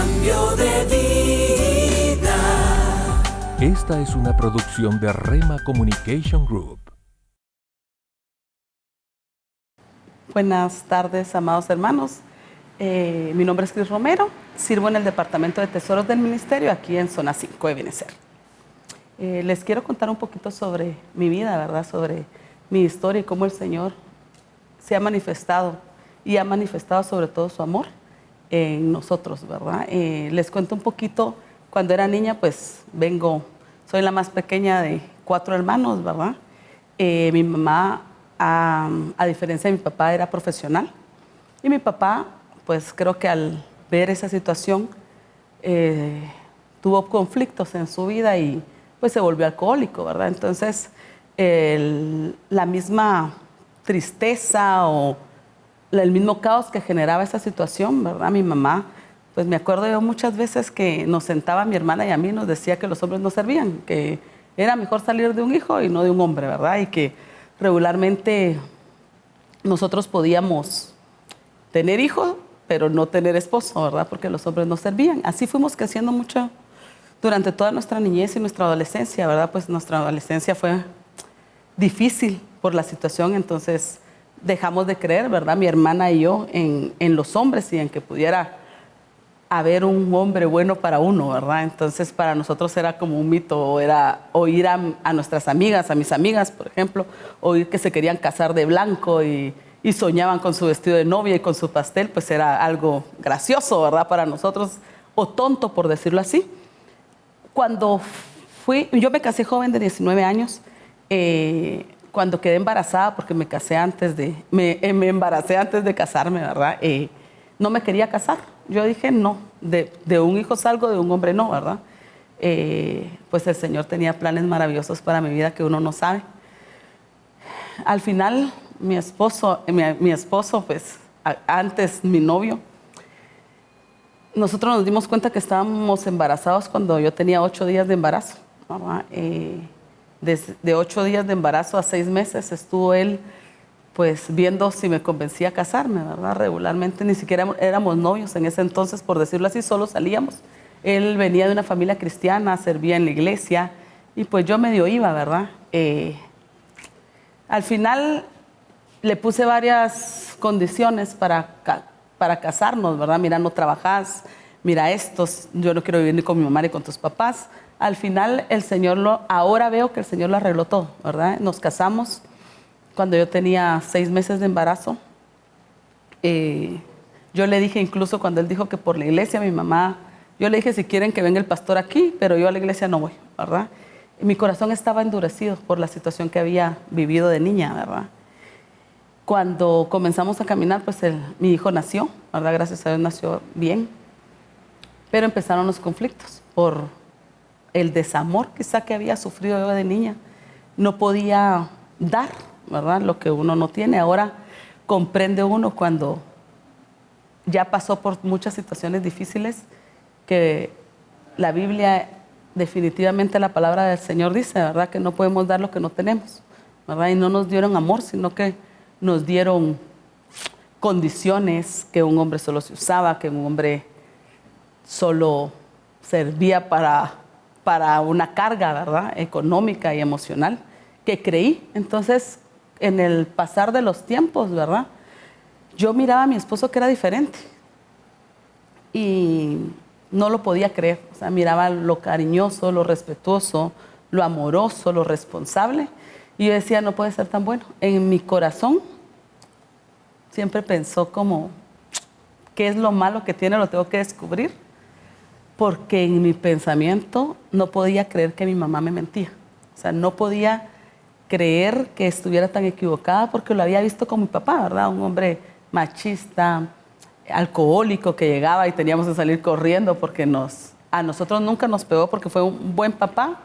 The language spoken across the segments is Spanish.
cambio de vida. Esta es una producción de Rema Communication Group. Buenas tardes, amados hermanos. Mi nombre es Cris Romero, sirvo en el Departamento de Tesoros del Ministerio aquí en Zona 5 de Benecer. Les quiero contar un poquito sobre mi vida, ¿verdad? Sobre mi historia y cómo el Señor se ha manifestado y ha manifestado sobre todo su amor en nosotros, ¿verdad? Les cuento un poquito, cuando era niña, pues soy la más pequeña de 4 hermanos, ¿verdad? Mi mamá, a diferencia de mi papá, era profesional. Y mi papá, pues creo que al ver esa situación, tuvo conflictos en su vida y pues se volvió alcohólico, ¿verdad? Entonces, la misma tristeza o el mismo caos que generaba esa situación, ¿verdad? Mi mamá, pues me acuerdo yo muchas veces que nos sentaba mi hermana y a mí, nos decía que los hombres no servían, que era mejor salir de un hijo y no de un hombre, ¿verdad? Y que regularmente nosotros podíamos tener hijos, pero no tener esposo, ¿verdad? Porque los hombres no servían. Así fuimos creciendo mucho durante toda nuestra niñez y nuestra adolescencia, ¿verdad? Pues nuestra adolescencia fue difícil por la situación, entonces dejamos de creer, ¿verdad? Mi hermana y yo en los hombres y en que pudiera haber un hombre bueno para uno, ¿verdad? Entonces para nosotros era como un mito, era oír a nuestras amigas, a mis amigas, por ejemplo, oír que se querían casar de blanco y soñaban con su vestido de novia y con su pastel, pues era algo gracioso, ¿verdad? Para nosotros, o tonto, por decirlo así. Cuando yo me casé joven de 19 años, cuando quedé embarazada, porque me embaracé antes de casarme, ¿verdad? No me quería casar. Yo dije, no, de un hijo salgo, de un hombre no, ¿verdad? Pues el Señor tenía planes maravillosos para mi vida que uno no sabe. Al final, mi esposo, pues antes mi novio, nosotros nos dimos cuenta que estábamos embarazados cuando yo tenía 8 días de embarazo, ¿verdad? De 8 días de embarazo a 6 meses estuvo él pues viendo si me convencía a casarme, ¿verdad? Regularmente ni siquiera éramos novios en ese entonces, por decirlo así, solo salíamos. Él venía de una familia cristiana, servía en la iglesia y pues yo medio iba, ¿verdad? Al final le puse varias condiciones para casarnos, ¿verdad? Mira, no trabajas, mira estos, yo no quiero vivir ni con mi mamá ni con tus papás. Al final ahora veo que el Señor lo arregló todo, ¿verdad? Nos casamos cuando yo tenía 6 meses de embarazo. Yo le dije, incluso cuando él dijo que por la iglesia, mi mamá, yo le dije, si quieren que venga el pastor aquí, pero yo a la iglesia no voy, ¿verdad? Y mi corazón estaba endurecido por la situación que había vivido de niña, ¿verdad? Cuando comenzamos a caminar, pues mi hijo nació, ¿verdad? Gracias a Dios nació bien, pero empezaron los conflictos por el desamor quizá que había sufrido yo de niña. No podía dar, ¿verdad? Lo que uno no tiene. Ahora comprende uno cuando ya pasó por muchas situaciones difíciles que la Biblia, definitivamente la palabra del Señor dice, ¿verdad? Que no podemos dar lo que no tenemos, ¿verdad? Y no nos dieron amor, sino que nos dieron condiciones, que un hombre solo se usaba, que un hombre solo servía para una carga, ¿verdad? Económica y emocional, que creí. Entonces, en el pasar de los tiempos, ¿verdad? Yo miraba a mi esposo que era diferente y no lo podía creer. O sea, miraba lo cariñoso, lo respetuoso, lo amoroso, lo responsable. Y yo decía, no puede ser tan bueno. En mi corazón siempre pensó como, ¿qué es lo malo que tiene? Lo tengo que descubrir. Porque en mi pensamiento no podía creer que mi mamá me mentía. O sea, no podía creer que estuviera tan equivocada porque lo había visto con mi papá, ¿verdad? Un hombre machista, alcohólico que llegaba y teníamos que salir corriendo porque a nosotros nunca nos pegó porque fue un buen papá,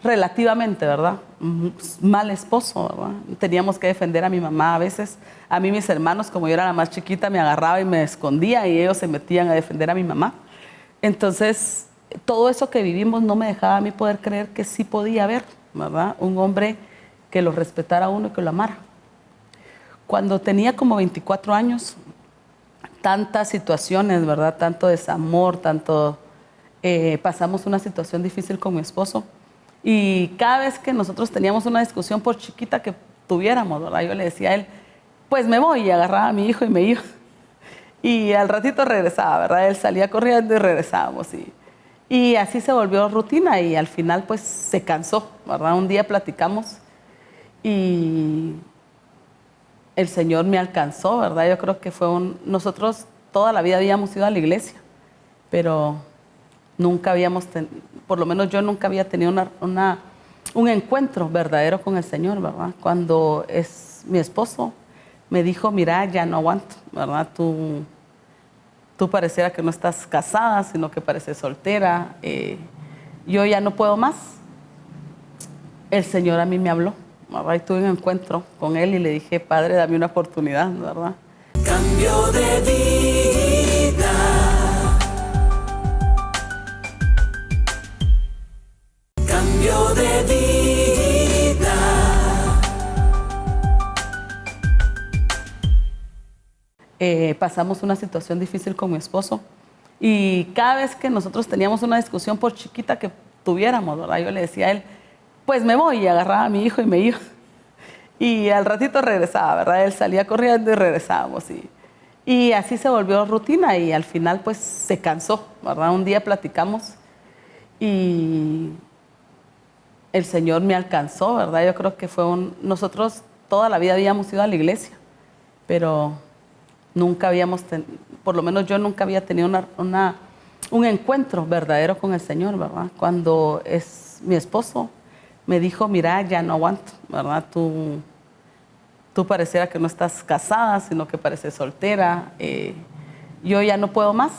relativamente, ¿verdad? Un mal esposo, ¿verdad? Teníamos que defender a mi mamá a veces. A mí mis hermanos, como yo era la más chiquita, me agarraba y me escondía y ellos se metían a defender a mi mamá. Entonces, todo eso que vivimos no me dejaba a mí poder creer que sí podía haber, ¿verdad? Un hombre que lo respetara a uno y que lo amara. Cuando tenía como 24 años, tantas situaciones, ¿verdad? Tanto desamor, pasamos una situación difícil con mi esposo. Y cada vez que nosotros teníamos una discusión, por chiquita que tuviéramos, ¿verdad? Yo le decía a él, pues me voy, y agarraba a mi hijo y me iba. Y al ratito regresaba, ¿verdad? Él salía corriendo y regresábamos. Y así se volvió rutina y al final pues se cansó, ¿verdad? Un día platicamos y el Señor me alcanzó, ¿verdad? Yo creo que nosotros toda la vida habíamos ido a la iglesia, pero nunca por lo menos yo nunca había tenido un encuentro verdadero con el Señor, ¿verdad? Cuando mi esposo me dijo, mira, ya no aguanto, ¿verdad? Tú pareciera que no estás casada, sino que pareces soltera. Yo ya no puedo más. El Señor a mí me habló, ¿verdad? Y tuve un encuentro con Él y le dije, Padre, dame una oportunidad, ¿verdad? Cambio de vida. Cambio de vida. Pasamos una situación difícil con mi esposo y cada vez que nosotros teníamos una discusión, por chiquita que tuviéramos, ¿verdad? Yo le decía a él, pues me voy, y agarraba a mi hijo y me iba. Y al ratito regresaba, ¿verdad? Él salía corriendo y regresábamos. Y así se volvió rutina y al final pues se cansó, ¿verdad? Un día platicamos y el Señor me alcanzó, ¿verdad? Yo creo que nosotros toda la vida habíamos ido a la iglesia, pero nunca por lo menos yo nunca había tenido un encuentro verdadero con el Señor, ¿verdad? Cuando mi esposo me dijo, mira, ya no aguanto, ¿verdad? Tú pareciera que no estás casada, sino que pareces soltera. Yo ya no puedo más.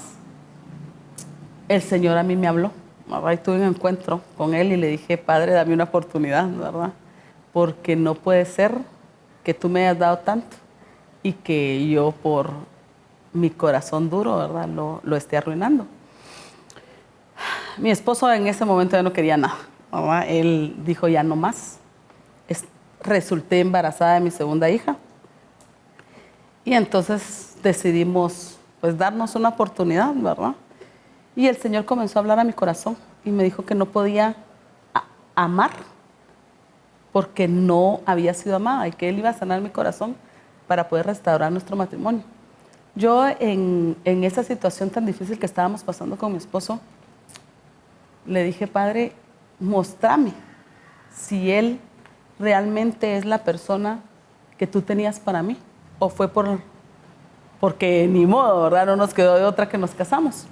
El Señor a mí me habló, ¿verdad? Y tuve un encuentro con Él y le dije, Padre, dame una oportunidad, ¿verdad? Porque no puede ser que tú me hayas dado tanto y que yo por mi corazón duro, ¿verdad? Lo esté arruinando. Mi esposo en ese momento ya no quería nada, ¿verdad? Él dijo ya no más. Resulté embarazada de mi segunda hija y entonces decidimos pues darnos una oportunidad, ¿verdad? Y el Señor comenzó a hablar a mi corazón y me dijo que no podía amar porque no había sido amada y que Él iba a sanar mi corazón para poder restaurar nuestro matrimonio. Yo en esa situación tan difícil que estábamos pasando con mi esposo, le dije, Padre, mostrame si Él realmente es la persona que tú tenías para mí o fue porque ni modo, ¿verdad? No nos quedó de otra que nos casamos.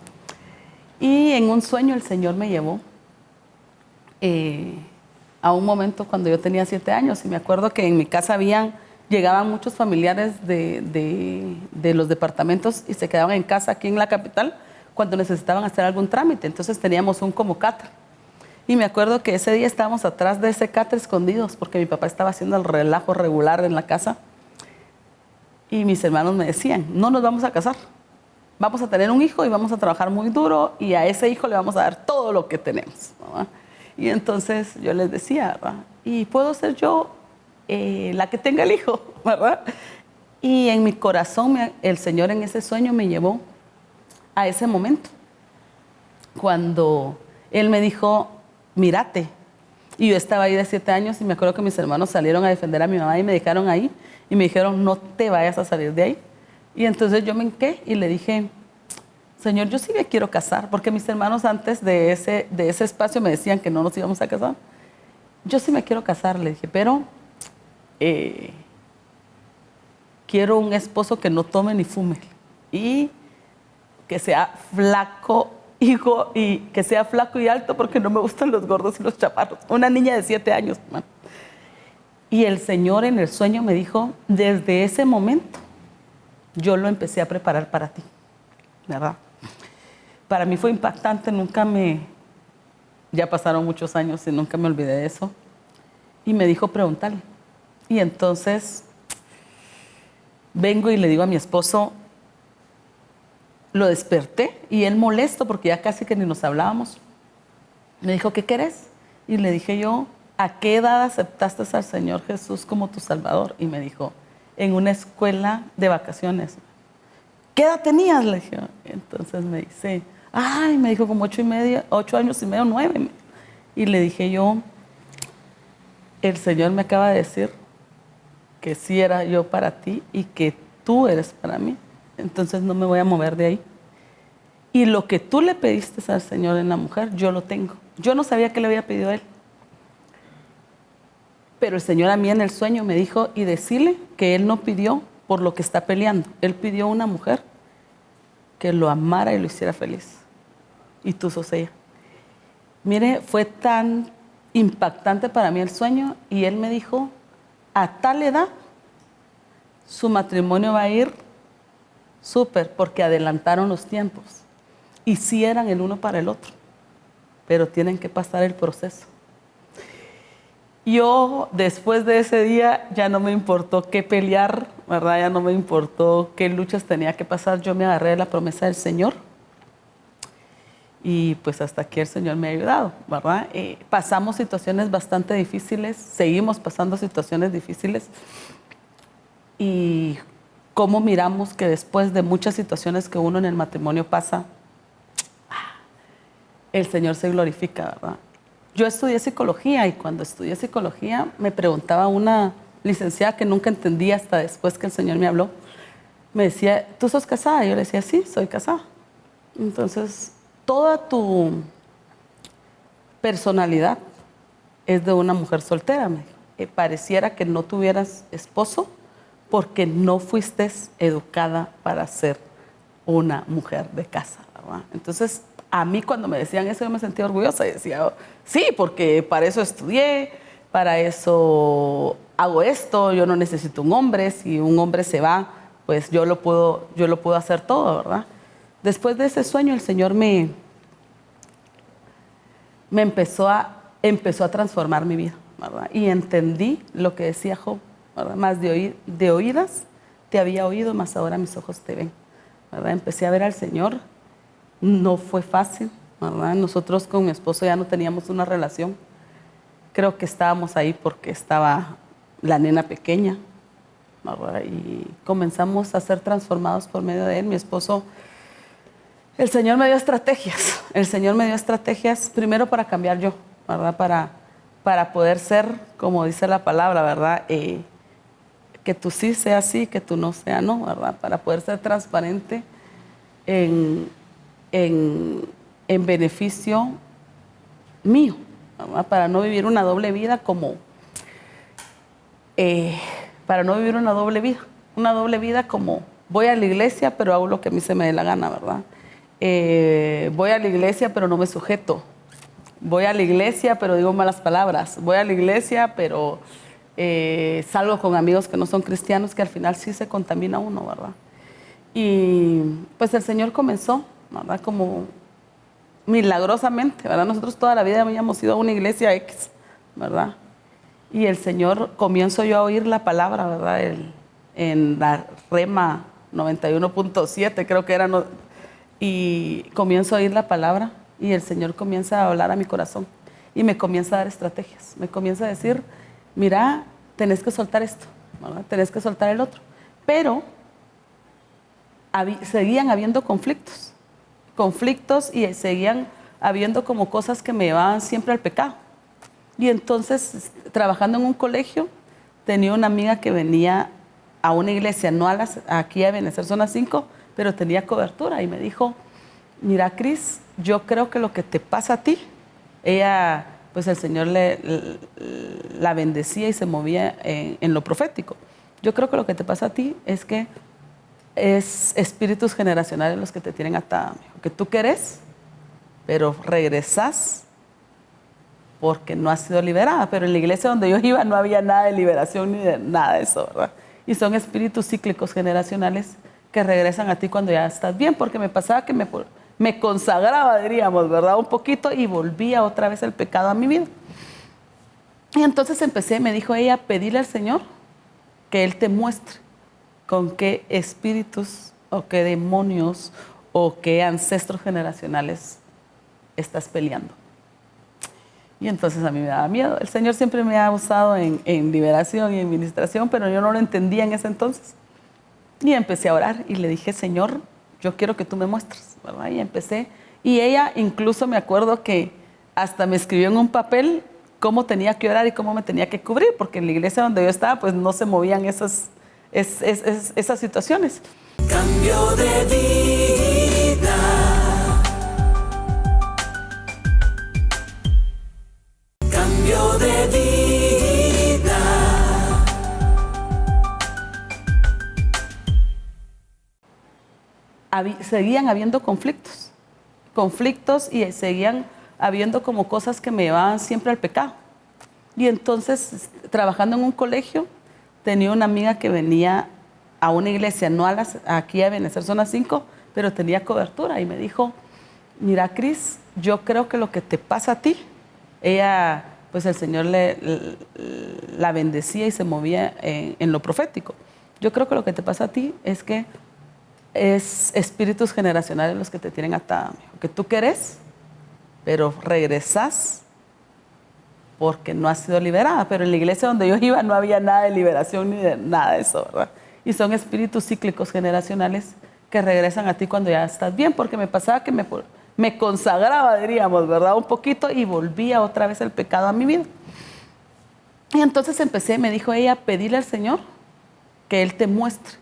Y en un sueño el Señor me llevó a un momento cuando yo tenía 7 años y me acuerdo que en mi casa llegaban muchos familiares de los departamentos y se quedaban en casa aquí en la capital cuando necesitaban hacer algún trámite. Entonces teníamos un como catre. Y me acuerdo que ese día estábamos atrás de ese catre escondidos porque mi papá estaba haciendo el relajo regular en la casa. Y mis hermanos me decían, no nos vamos a casar. Vamos a tener un hijo y vamos a trabajar muy duro y a ese hijo le vamos a dar todo lo que tenemos, ¿verdad? Y entonces yo les decía, ¿verdad? Y puedo ser yo la que tenga el hijo, ¿verdad? Y en mi corazón el Señor en ese sueño me llevó a ese momento cuando Él me dijo, mírate. Y yo estaba ahí de 7 años y me acuerdo que mis hermanos salieron a defender a mi mamá y me dejaron ahí y me dijeron, no te vayas a salir de ahí. Y entonces yo me hinqué y le dije, Señor, yo sí me quiero casar, porque mis hermanos antes de ese espacio me decían que no nos íbamos a casar. Yo sí me quiero casar, le dije, pero quiero un esposo que no tome ni fume y que sea flaco, hijo, y que sea flaco y alto porque no me gustan los gordos y los chaparros. Una niña de 7 años, man. Y el Señor en el sueño me dijo, desde ese momento yo lo empecé a preparar para ti, ¿verdad? Para mí fue impactante, ya pasaron muchos años y nunca me olvidé de eso. Y me dijo preguntarle. Y entonces vengo y le digo a mi esposo, lo desperté y él molesto porque ya casi que ni nos hablábamos. Me dijo, ¿qué querés? Y le dije yo, ¿a qué edad aceptaste al Señor Jesús como tu Salvador? Y me dijo, en una escuela de vacaciones. ¿qué edad tenías? Le dije. Entonces me dice, ay, me dijo como 8 años y medio, 9. Y le dije yo, el Señor me acaba de decir que sí era yo para ti y que tú eres para mí. Entonces no me voy a mover de ahí. Y lo que tú le pediste al Señor en la mujer, yo lo tengo. Yo no sabía qué le había pedido a él. Pero el Señor a mí en el sueño me dijo, y decirle que él no pidió por lo que está peleando. Él pidió una mujer que lo amara y lo hiciera feliz. Y tú sos ella. Mire, fue tan impactante para mí el sueño, y él me dijo, a tal edad, su matrimonio va a ir súper, porque adelantaron los tiempos. Y sí eran el uno para el otro, pero tienen que pasar el proceso. Yo, después de ese día, ya no me importó qué pelear, ¿verdad? Ya no me importó qué luchas tenía que pasar. Yo me agarré de la promesa del Señor. Y pues hasta aquí el Señor me ha ayudado, ¿verdad? Pasamos situaciones bastante difíciles, seguimos pasando situaciones difíciles. Y cómo miramos que después de muchas situaciones que uno en el matrimonio pasa, el Señor se glorifica, ¿verdad? Yo estudié psicología, y cuando estudié psicología me preguntaba una licenciada que nunca entendí hasta después que el Señor me habló. Me decía, ¿tú sos casada? Y yo le decía, sí, soy casada. Entonces, toda tu personalidad es de una mujer soltera, me dijo. Pareciera que no tuvieras esposo porque no fuiste educada para ser una mujer de casa, ¿verdad? Entonces, a mí cuando me decían eso yo me sentía orgullosa y decía, sí, porque para eso estudié, para eso hago esto, yo no necesito un hombre, si un hombre se va, pues yo lo puedo hacer todo, ¿verdad? Después de ese sueño el Señor me empezó a transformar mi vida, ¿verdad? Y entendí lo que decía Job, ¿verdad? Más de oídas te había oído, más ahora mis ojos te ven, ¿verdad? Empecé a ver al Señor. No fue fácil, ¿verdad? Nosotros con mi esposo ya no teníamos una relación. Creo que estábamos ahí porque estaba la nena pequeña, ¿verdad? Y comenzamos a ser transformados por medio de él. Mi esposo, el Señor me dio estrategias. El Señor me dio estrategias primero para cambiar yo, ¿verdad? Para poder ser, como dice la palabra, ¿verdad? Que tú sí sea sí, que tú no sea no, ¿verdad? Para poder ser transparente en beneficio mío, ¿verdad? Para no vivir una doble vida una doble vida como voy a la iglesia pero hago lo que a mí se me dé la gana, ¿verdad? Voy a la iglesia pero no me sujeto, voy a la iglesia pero digo malas palabras, voy a la iglesia pero salgo con amigos que no son cristianos, que al final sí se contamina uno, ¿verdad? Y pues el Señor comenzó, ¿verdad? Como milagrosamente, ¿verdad? Nosotros toda la vida habíamos ido a una iglesia X, ¿verdad? Y el Señor, comienzo yo a oír la palabra, ¿verdad? En la Rema 91.7 creo que era, no, y comienzo a oír la palabra y el Señor comienza a hablar a mi corazón y me comienza a dar estrategias, me comienza a decir, mira, tenés que soltar esto, ¿verdad? Tenés que soltar el otro, pero seguían habiendo conflictos y seguían habiendo como cosas que me llevaban siempre al pecado. Y entonces, trabajando en un colegio, tenía una amiga que venía a una iglesia, no aquí a Benecer Zona 5, pero tenía cobertura y me dijo, mira, Cris, yo creo que lo que te pasa a ti, ella, pues el Señor la bendecía y se movía en lo profético. Yo creo que lo que te pasa a ti es que es espíritus generacionales los que te tienen atada, que tú querés, pero regresás porque no has sido liberada. Pero en la iglesia donde yo iba no había nada de liberación ni de nada de eso, ¿verdad? Y son espíritus cíclicos generacionales que regresan a ti cuando ya estás bien, porque me pasaba que me consagraba, diríamos, ¿verdad? Un poquito y volvía otra vez el pecado a mi vida. Y entonces me dijo ella, a pedirle al Señor que Él te muestre con qué espíritus o qué demonios o qué ancestros generacionales estás peleando. Y entonces a mí me daba miedo. El Señor siempre me ha usado en liberación y en ministración, pero yo no lo entendía en ese entonces. Y empecé a orar y le dije, Señor, yo quiero que tú me muestres, ¿verdad? Y empecé. Y ella incluso me acuerdo que hasta me escribió en un papel cómo tenía que orar y cómo me tenía que cubrir, porque en la iglesia donde yo estaba, pues no se movían esas situaciones. Cambio de vida. Cambio de vida. Seguían habiendo conflictos y seguían habiendo como cosas que me llevaban siempre al pecado. Y entonces, trabajando en un colegio, tenía una amiga que venía a una iglesia, no aquí a Benecer Zona 5, pero tenía cobertura y me dijo, mira, Cris, yo creo que lo que te pasa a ti, ella, pues el Señor la bendecía y se movía en lo profético. Yo creo que lo que te pasa a ti es que es espíritus generacionales los que te tienen atada, que tú querés, pero regresás porque no has sido liberada. Pero en la iglesia donde yo iba no había nada de liberación ni de nada de eso, ¿verdad? Y son espíritus cíclicos generacionales que regresan a ti cuando ya estás bien, porque me pasaba que me consagraba, diríamos, ¿verdad? Un poquito y volvía otra vez el pecado a mi vida. Y entonces me dijo ella, pedirle al Señor que Él te muestre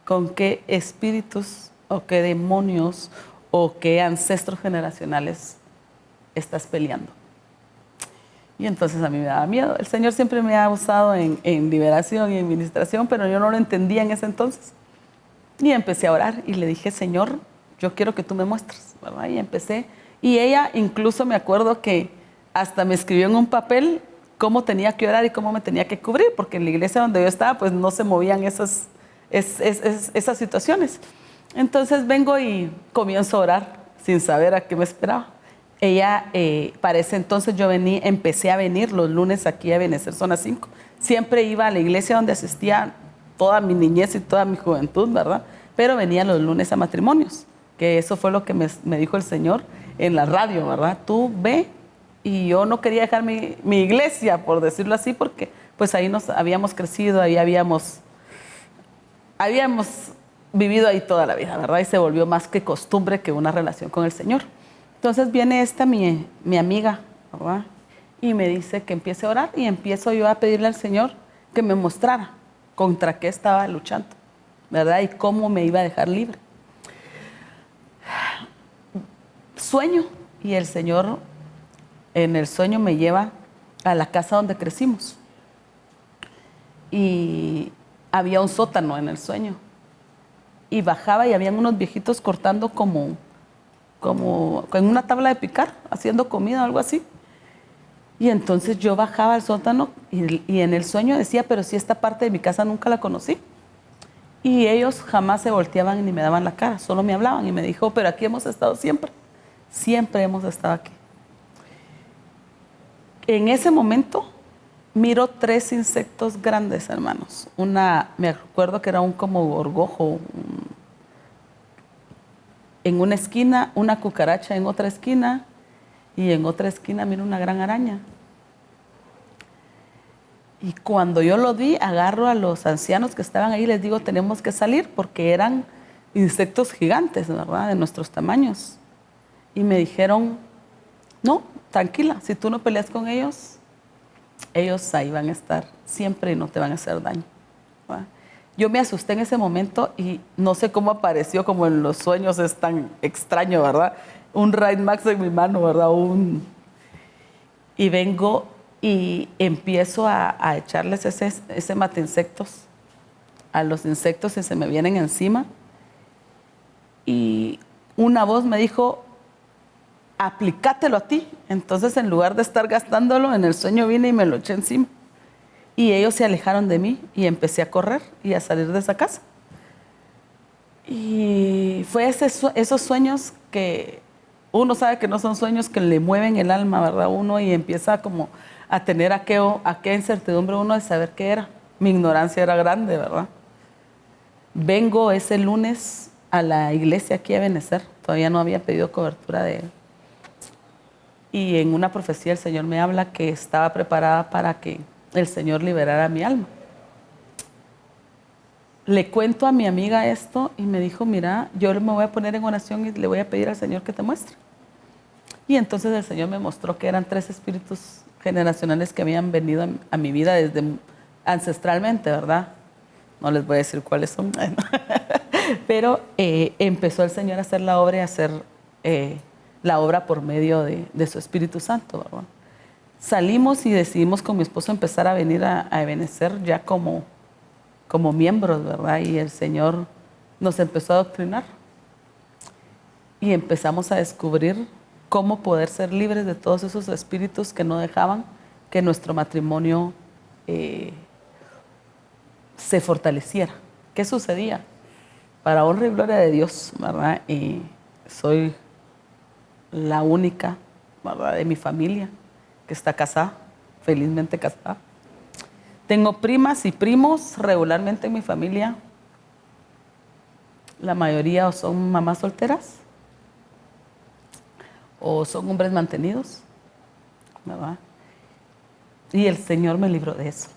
con qué espíritus o qué demonios o qué ancestros generacionales estás peleando. Y entonces a mí me daba miedo. El Señor siempre me ha usado en liberación y en ministración, pero yo no lo entendía en ese entonces. Y empecé a orar y le dije, Señor, yo quiero que tú me muestres, ¿verdad? Y empecé. Y ella incluso me acuerdo que hasta me escribió en un papel cómo tenía que orar y cómo me tenía que cubrir, porque en la iglesia donde yo estaba, pues no se movían esas situaciones. Entonces vengo y comienzo a orar sin saber a qué me esperaba. Ella, para ese entonces empecé a venir los lunes aquí a Benecer Zona 5. Siempre iba a la iglesia donde asistía toda mi niñez y toda mi juventud, ¿verdad? Pero venía los lunes a matrimonios, que eso fue lo que me dijo el Señor en la radio, ¿verdad? Tú ve, y yo no quería dejar mi iglesia, por decirlo así, porque pues ahí nos habíamos crecido, ahí habíamos vivido ahí toda la vida, ¿verdad? Y se volvió más que costumbre que una relación con el Señor. Entonces viene mi amiga, ¿verdad? Y me dice que empiece a orar y empiezo yo a pedirle al Señor que me mostrara contra qué estaba luchando, ¿verdad? Y cómo me iba a dejar libre. Sueño y el Señor en el sueño me lleva a la casa donde crecimos. Y había un sótano en el sueño. Y bajaba y habían unos viejitos cortando como en una tabla de picar, haciendo comida o algo así. Y entonces yo bajaba al sótano y en el sueño decía, pero si esta parte de mi casa nunca la conocí. Y ellos jamás se volteaban ni me daban la cara, solo me hablaban y me dijo, pero aquí hemos estado siempre. Siempre hemos estado aquí. En ese momento miro 3 insectos grandes, hermanos. Me acuerdo que era un como gorgojo, en una esquina, una cucaracha en otra esquina, y en otra esquina miro una gran araña. Y cuando yo lo vi, agarro a los ancianos que estaban ahí y les digo, tenemos que salir, porque eran insectos gigantes, ¿verdad? De nuestros tamaños. Y me dijeron, no, tranquila, si tú no peleas con ellos, ellos ahí van a estar siempre y no te van a hacer daño, ¿verdad? Yo me asusté en ese momento y no sé cómo apareció, como en los sueños es tan extraño, ¿verdad? Un Raid Max en mi mano, ¿verdad? Y vengo y empiezo a echarles ese mate insectos a los insectos y se me vienen encima. Y una voz me dijo, aplícatelo a ti. Entonces, en lugar de estar gastándolo, en el sueño vine y me lo eché encima. Y ellos se alejaron de mí y empecé a correr y a salir de esa casa. Y fue esos sueños que uno sabe que no son sueños, que le mueven el alma, ¿verdad? Uno, y empieza como a tener aquella incertidumbre uno de saber qué era. Mi ignorancia era grande, ¿verdad? Vengo ese lunes a la iglesia aquí a Benecer. Todavía no había pedido cobertura de él. Y en una profecía el Señor me habla que estaba preparada para que el Señor liberara mi alma. le cuento a mi amiga esto y me dijo, mira, yo me voy a poner en oración y le voy a pedir al Señor que te muestre. Y entonces el Señor me mostró que eran 3 espíritus generacionales que habían venido a mi vida desde ancestralmente, ¿verdad? No les voy a decir cuáles son. Pero empezó el Señor a hacer la obra y a hacer la obra por medio de su Espíritu Santo, ¿verdad? Salimos y decidimos con mi esposo empezar a venir a Ebenecer ya como miembros, ¿verdad? Y el Señor nos empezó a adoctrinar. Y empezamos a descubrir cómo poder ser libres de todos esos espíritus que no dejaban que nuestro matrimonio se fortaleciera. ¿Qué sucedía? Para honra y gloria de Dios, ¿verdad? Soy la única, ¿verdad?, de mi familia que está casada, felizmente casada. Tengo primas y primos regularmente en mi familia. La mayoría o son mamás solteras o son hombres mantenidos, ¿verdad? Y el Señor me libró de eso.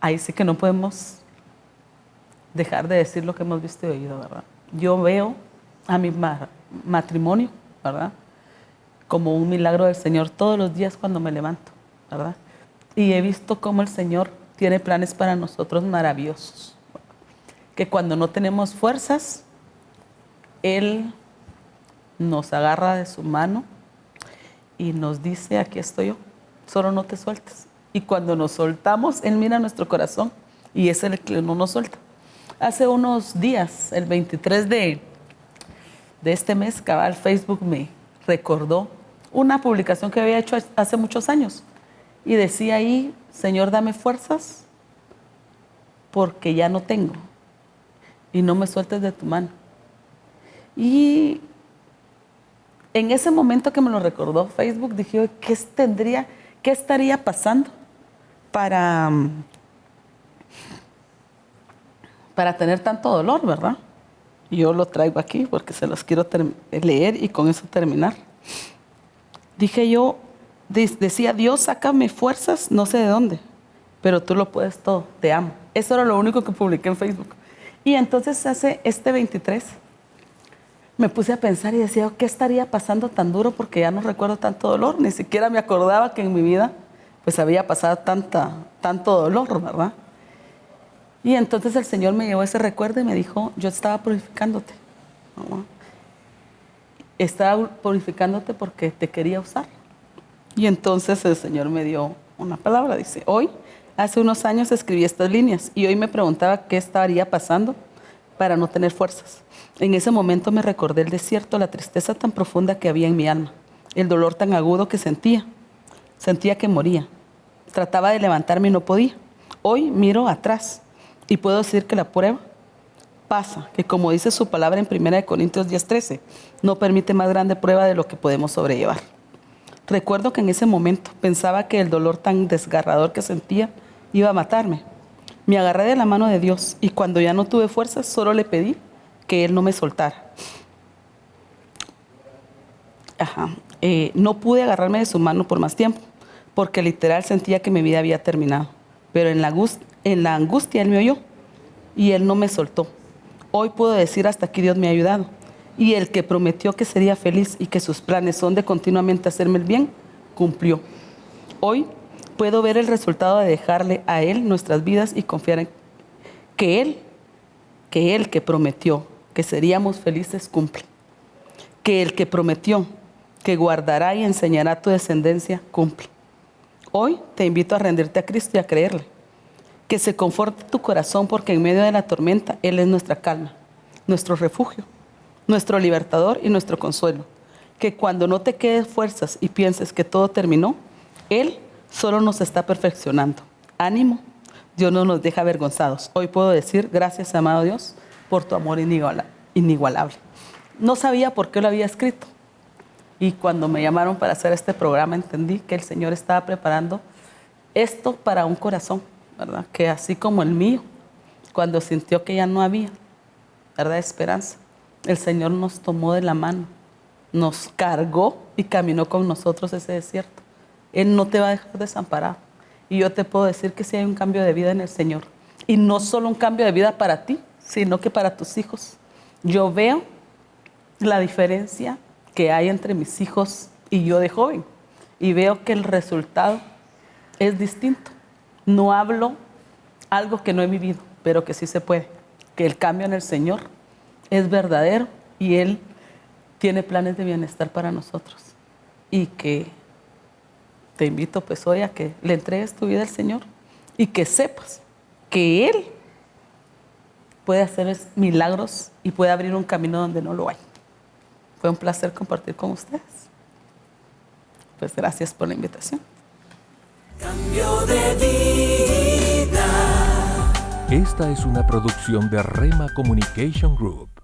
Ahí sí que no podemos dejar de decir lo que hemos visto y oído, ¿verdad? Yo veo a mi matrimonio, ¿verdad?, como un milagro del Señor todos los días cuando me levanto, ¿verdad? Y he visto cómo el Señor tiene planes para nosotros maravillosos. Que cuando no tenemos fuerzas, Él nos agarra de su mano y nos dice, aquí estoy yo, solo no te sueltes. Y cuando nos soltamos, Él mira nuestro corazón y es el que no nos suelta. Hace unos días, el 23 de este mes, cabal, Facebook me recordó una publicación que había hecho hace muchos años. Y decía ahí, Señor, dame fuerzas porque ya no tengo. Y no me sueltes de tu mano. Y en ese momento que me lo recordó Facebook, dije, ¿qué estaría pasando para tener tanto dolor, verdad? Y yo lo traigo aquí porque se los quiero leer y con eso terminar. Dije yo, decía, Dios, sácame fuerzas, no sé de dónde, pero tú lo puedes todo, te amo. Eso era lo único que publiqué en Facebook. Y entonces hace este 23 me puse a pensar y decía, ¿qué estaría pasando tan duro? Porque ya no recuerdo tanto dolor, ni siquiera me acordaba que en mi vida pues había pasado tanto dolor, ¿verdad? Y entonces el Señor me llevó ese recuerdo y me dijo, yo estaba purificándote, ¿verdad? Estaba purificándote porque te quería usar. Y entonces el Señor me dio una palabra, dice, hace unos años escribí estas líneas y hoy me preguntaba qué estaría pasando para no tener fuerzas. En ese momento me recordé el desierto, la tristeza tan profunda que había en mi alma, el dolor tan agudo que sentía que moría. Trataba de levantarme y no podía. Hoy miro atrás y puedo decir que la prueba pasa, que como dice su palabra en 1 Corintios 10:13, no permite más grande prueba de lo que podemos sobrellevar. Recuerdo que en ese momento pensaba que el dolor tan desgarrador que sentía iba a matarme. Me agarré de la mano de Dios y cuando ya no tuve fuerzas, solo le pedí que Él no me soltara. No pude agarrarme de su mano por más tiempo, porque literal sentía que mi vida había terminado. Pero en la angustia Él me oyó y Él no me soltó. Hoy puedo decir, hasta aquí Dios me ha ayudado. Y el que prometió que sería feliz y que sus planes son de continuamente hacerme el bien, cumplió. Hoy puedo ver el resultado de dejarle a Él nuestras vidas y confiar en que Él que prometió que seríamos felices, cumple. Que el que prometió que guardará y enseñará a tu descendencia, cumple. Hoy te invito a rendirte a Cristo y a creerle. Que se conforte tu corazón porque en medio de la tormenta Él es nuestra calma, nuestro refugio, nuestro libertador y nuestro consuelo. Que cuando no te quedes fuerzas y pienses que todo terminó, Él solo nos está perfeccionando. Ánimo, Dios no nos deja avergonzados. Hoy puedo decir, gracias, amado Dios, por tu amor inigualable. No sabía por qué lo había escrito. Y cuando me llamaron para hacer este programa, entendí que el Señor estaba preparando esto para un corazón, ¿verdad? Que así como el mío, cuando sintió que ya no había, ¿verdad?, esperanza, el Señor nos tomó de la mano, nos cargó y caminó con nosotros ese desierto. Él no te va a dejar desamparado. Y yo te puedo decir que sí hay un cambio de vida en el Señor. Y no solo un cambio de vida para ti, sino que para tus hijos. Yo veo la diferencia que hay entre mis hijos y yo de joven. Y veo que el resultado es distinto. No hablo algo que no he vivido, pero que sí se puede. Que el cambio en el Señor es verdadero y Él tiene planes de bienestar para nosotros. Y que te invito pues hoy a que le entregues tu vida al Señor y que sepas que Él puede hacer milagros y puede abrir un camino donde no lo hay. Fue un placer compartir con ustedes. Pues gracias por la invitación. Cambio de vida. Esta es una producción de Rema Communication Group.